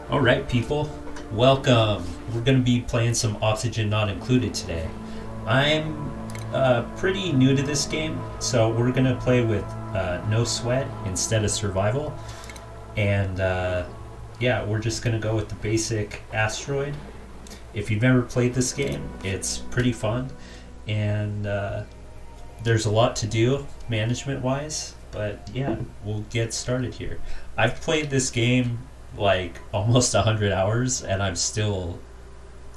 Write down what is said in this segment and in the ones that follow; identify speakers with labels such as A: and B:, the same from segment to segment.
A: All right, people, welcome. We're going to be playing some Oxygen Not Included today. I'm pretty new to this game, so we're going to play with No Sweat instead of Survival. And yeah, we're just going to go with the basic Asteroid. If you've never played this game, it's pretty fun. And there's a lot to do management wise, but yeah, we'll get started here. I've played this game like almost 100 hours and I'm still,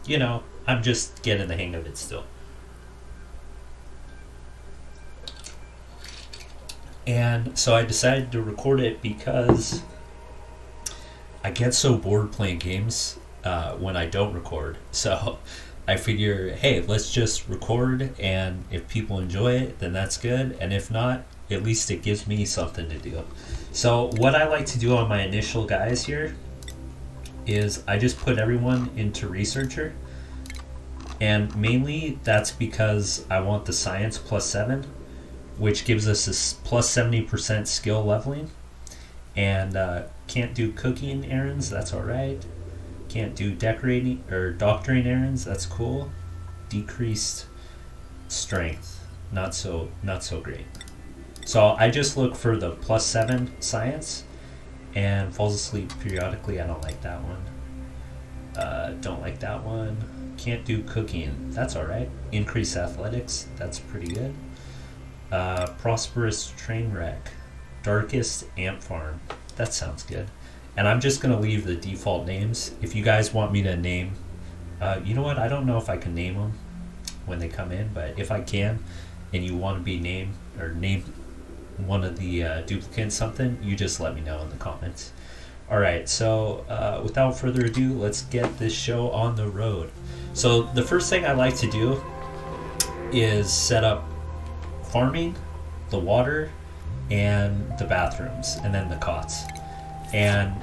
A: I'm just getting the hang of it still. And so I decided to record it because I get so bored playing games when I don't record. So I figure, hey, let's just record, and if people enjoy it, then that's good. And if not, at least it gives me something to do. So what I like to do on my initial guys here is I just put everyone into researcher. And mainly that's because I want the science +7, which gives us a +70% skill leveling. And can't do cooking errands, that's alright. Can't do decorating or doctoring errands, that's cool. Decreased strength, not so great. So I just look for the +7 science and falls asleep periodically. I don't like that one. Don't like that one. Can't do cooking, that's alright. Increase athletics, that's pretty good. Prosperous train wreck. Darkest ant farm, that sounds good. And I'm just going to leave the default names. If you guys want me to name, you know what? I don't know if I can name them when they come in, but if I can, and you want to be named or name one of the duplicates something, you just let me know in the comments. All right, so without further ado, let's get this show on the road. So the first thing I like to do is set up farming, the water, and the bathrooms, and then the cots. And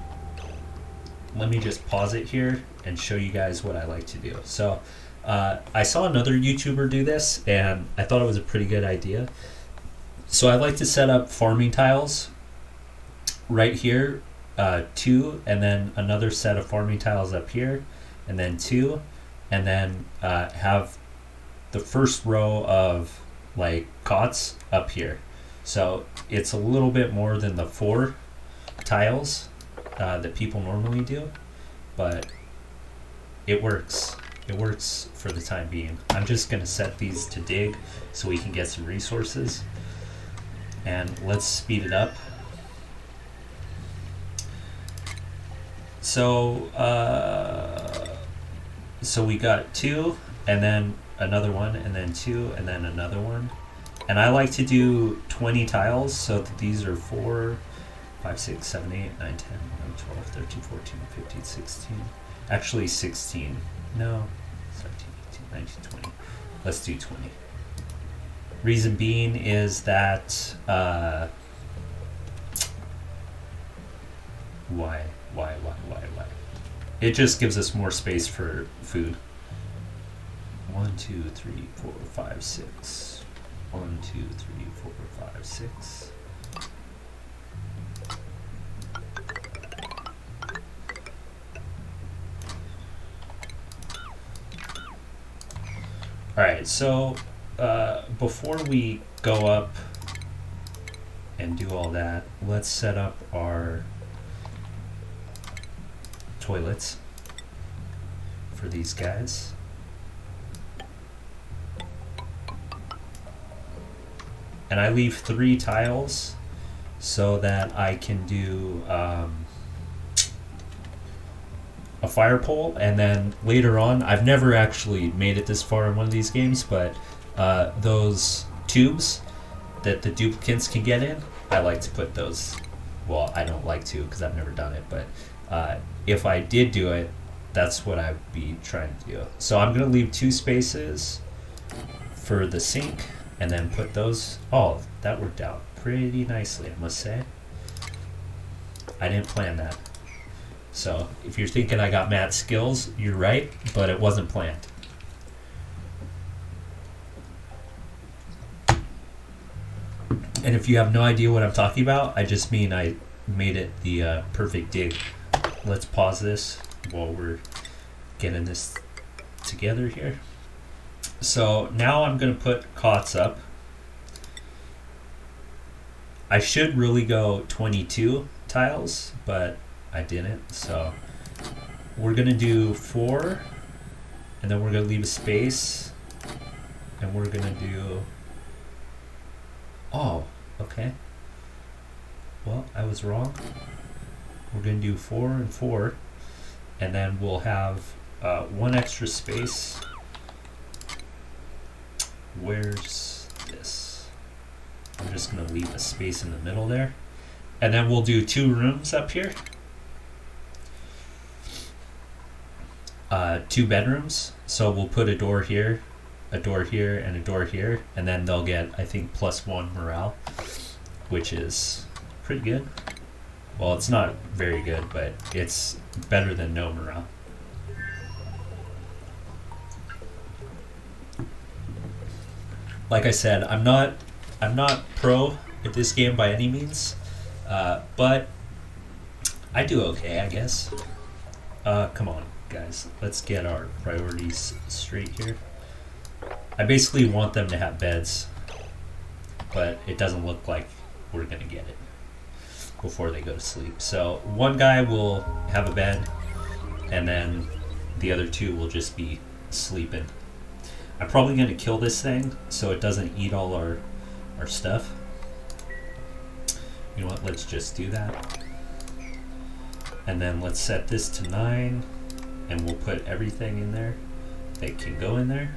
A: let me just pause it here and show you guys what I like to do. So I saw another YouTuber do this, and I thought it was a pretty good idea. So I like to set up farming tiles right here, 2, and then another set of farming tiles up here, and then 2, and then have the first row of like cots up here. So it's a little bit more than the 4 tiles that people normally do, but it works. It works for the time being. I'm just going to set these to dig so we can get some resources. And let's speed it up. So, so we got 2, and then another one, and then 2, and then another one. And I like to do 20 tiles, so that these are 4, 5, 6, 7, 8, 9, 10, 11, 12, 13, 14, 15, 16. Actually 16. No. 17, 18, 19, 20. Let's do 20. Reason being is that why? It just gives us more space for food. 1, 2, 3, 4, 5, 6. 1, 2, 3, 4, 5, 6. Alright, so before we go up and do all that, let's set up our toilets for these guys. And I leave 3 tiles so that I can do a fire pole, and then later on, I've never actually made it this far in one of these games, but those tubes that the duplicates can get in, I like to put those. Well, I don't like to because I've never done it, but if I did do it, that's what I'd be trying to do. So I'm going to leave 2 spaces for the sink, and then put those. Oh, that worked out pretty nicely, I must say. I didn't plan that. So if you're thinking I got mad skills, you're right, but it wasn't planned. And if you have no idea what I'm talking about, I just mean I made it the perfect dig let's pause this while we're getting this together here. So now I'm going to put cots up. I should really go 22 tiles, but I didn't. So we're going to do 4, and then we're going to leave a space, and we're going to do... Oh, okay. Well, I was wrong. We're going to do 4 and 4, and then we'll have 1 extra space. Where's this? I'm just going to leave a space in the middle there. And then we'll do 2 rooms up here. 2 bedrooms. So we'll put a door here, and a door here. And then they'll get, I think, +1 morale, which is pretty good. Well, it's not very good, but it's better than no morale. Like I said, I'm not pro at this game by any means, but I do okay, I guess. Come on, guys, let's get our priorities straight here. I basically want them to have beds, but it doesn't look like we're gonna get it before they go to sleep. So 1 guy will have a bed, and then the other 2 will just be sleeping. I'm probably going to kill this thing so it doesn't eat all our stuff. You know what, let's just do that. And then let's set this to 9, and we'll put everything in there that can go in there,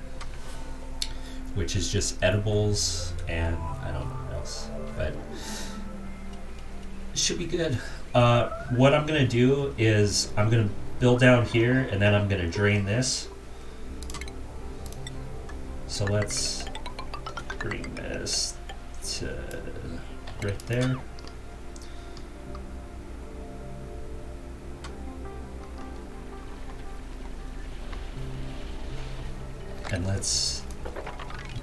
A: which is just edibles and I don't know what else, but it should be good. What I'm going to do is I'm going to build down here, and then I'm going to drain this. So let's bring this to right there. And let's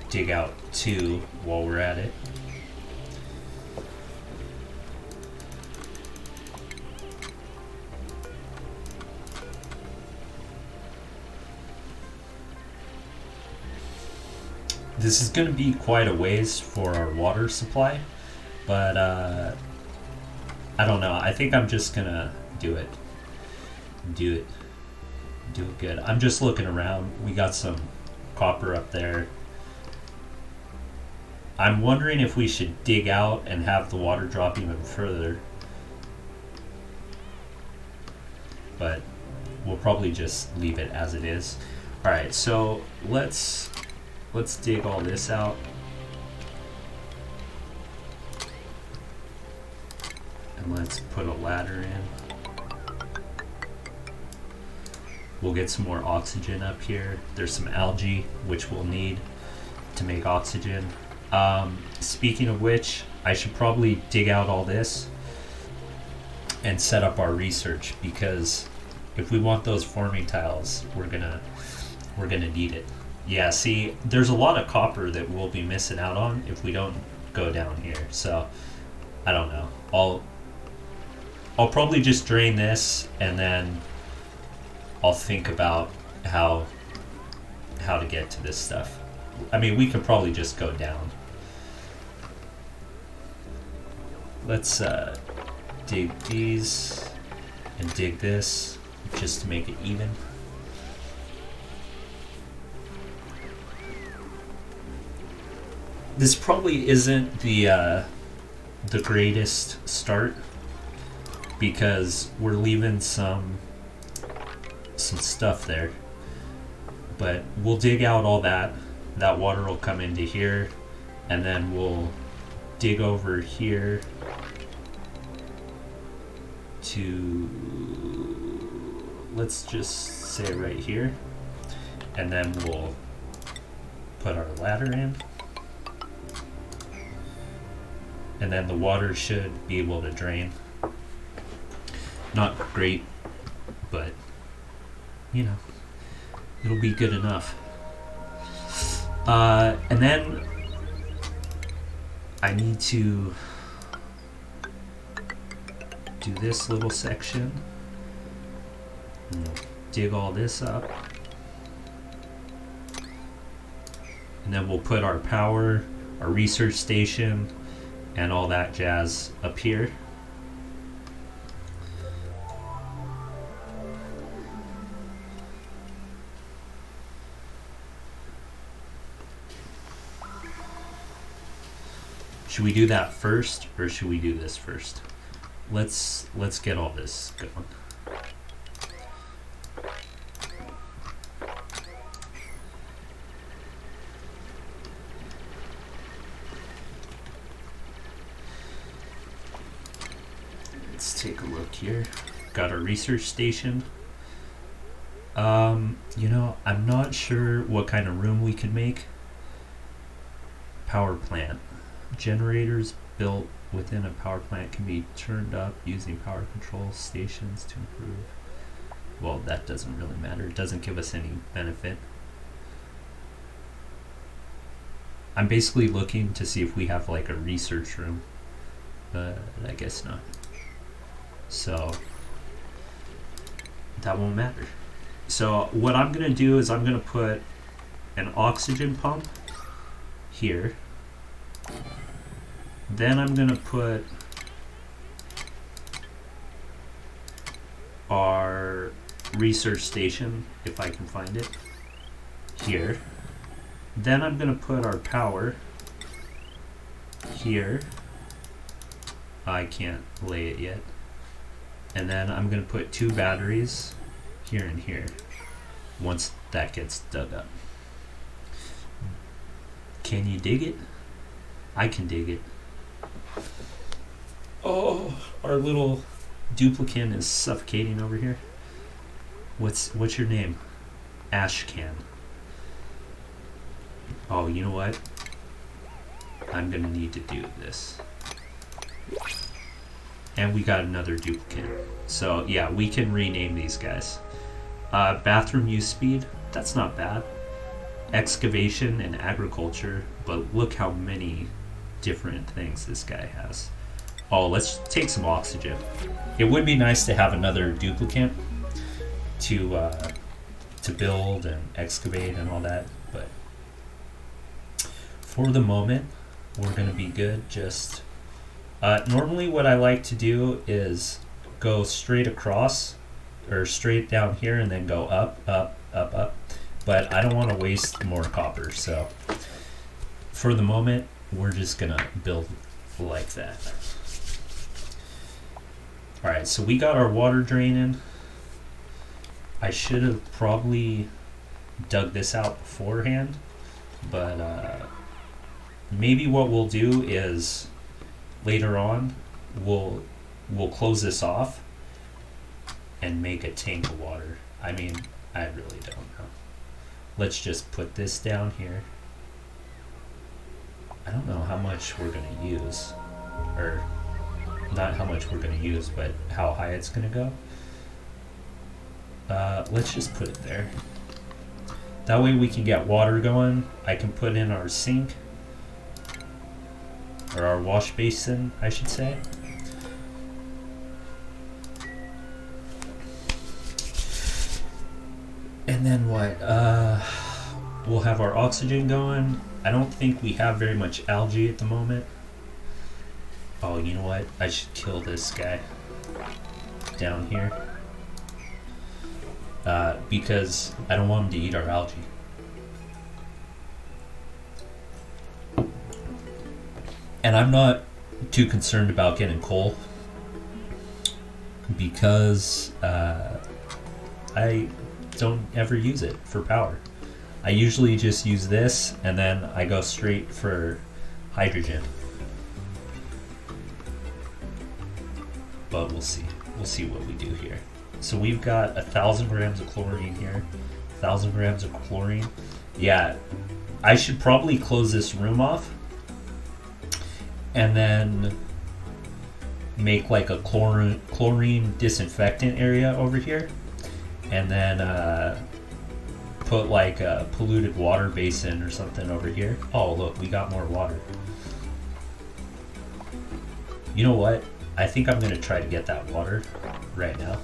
A: dig out 2 while we're at it. This is going to be quite a ways for our water supply, but I don't know. I think I'm just going to do it good. I'm just looking around. We got some copper up there. I'm wondering if we should dig out and have the water drop even further, but we'll probably just leave it as it is. All right, so let's dig all this out. And let's put a ladder in. We'll get some more oxygen up here. There's some algae, which we'll need to make oxygen. Speaking of which, I should probably dig out all this and set up our research, because if we want those forming tiles, we're gonna need it. Yeah, see, there's a lot of copper that we'll be missing out on if we don't go down here. So, I don't know. I'll probably just drain this, and then I'll think about how to get to this stuff. I mean, we could probably just go down. Let's dig these and dig this just to make it even. This probably isn't the greatest start, because we're leaving some stuff there, but we'll dig out all that. That water will come into here, and then we'll dig over here to, let's just say right here, and then we'll put our ladder in. And then the water should be able to drain. Not great, but you know, it'll be good enough. And then I need to do this little section Dig all this up. And then we'll put our power, our research station, and all that jazz up here. Should we do that first, or should we do this first? Let's get all this going. Let's take a look here. Got our research station. You know, I'm not sure what kind of room we can make. Power plant. Generators built within a power plant can be turned up using power control stations to improve. Well, that doesn't really matter. It doesn't give us any benefit. I'm basically looking to see if we have like a research room, but I guess not. So that won't matter. So what I'm gonna do is I'm gonna put an oxygen pump here. Then I'm gonna put our research station, if I can find it, here. Then I'm gonna put our power here. I can't lay it yet. And then I'm gonna put 2 batteries here and here once that gets dug up. Can you dig it? I can dig it. Oh, our little duplicate is suffocating over here. What's your name? Ashcan. Oh, you know what? I'm gonna need to do this. And we got another duplicate. So yeah, we can rename these guys. Bathroom use speed, that's not bad. Excavation and agriculture, but look how many different things this guy has. Oh, let's take some oxygen. It would be nice to have another duplicate to build and excavate and all that, but for the moment, we're gonna be good. Just normally what I like to do is go straight across or straight down here and then go up, up, up, up. But I don't want to waste more copper, so for the moment, we're just gonna build like that. All right, so we got our water drain in. I should have probably dug this out beforehand, but maybe what we'll do is later on we'll close this off and make a tank of water. I mean, I really don't know. Let's just put this down here. I don't know how much we're gonna use, or not how much we're gonna use, but how high it's gonna go. Let's just put it there. That way we can get water going. I can put in our sink, or our wash basin, I should say. And then what? We'll have our oxygen going. I don't think we have very much algae at the moment. Oh, you know what? I should kill this guy down here. Because I don't want him to eat our algae. And I'm not too concerned about getting coal because I don't ever use it for power. I usually just use this and then I go straight for hydrogen. But we'll see. We'll see what we do here. So we've got 1,000 grams of chlorine here. 1,000 grams of chlorine. Yeah, I should probably close this room off and then make like a chlorine disinfectant area over here, and then put like a polluted water basin or something over here. Oh look, we got more water. You know what? I think I'm gonna try to get that water right now.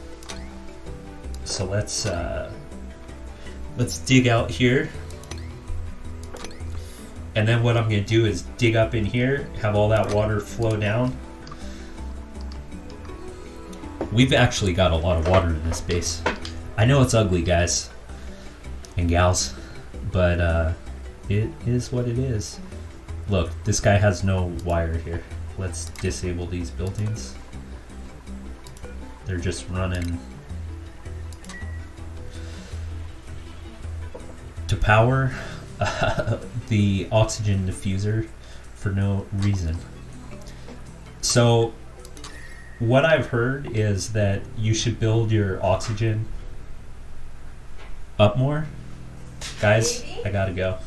A: So let's dig out here. And then what I'm going to do is dig up in here, have all that water flow down. We've actually got a lot of water in this base. I know it's ugly, guys and gals, but it is what it is. Look, this guy has no wire here. Let's disable these buildings. They're just running to power the oxygen diffuser for no reason. So what I've heard is that you should build your oxygen up more. Guys, I gotta go.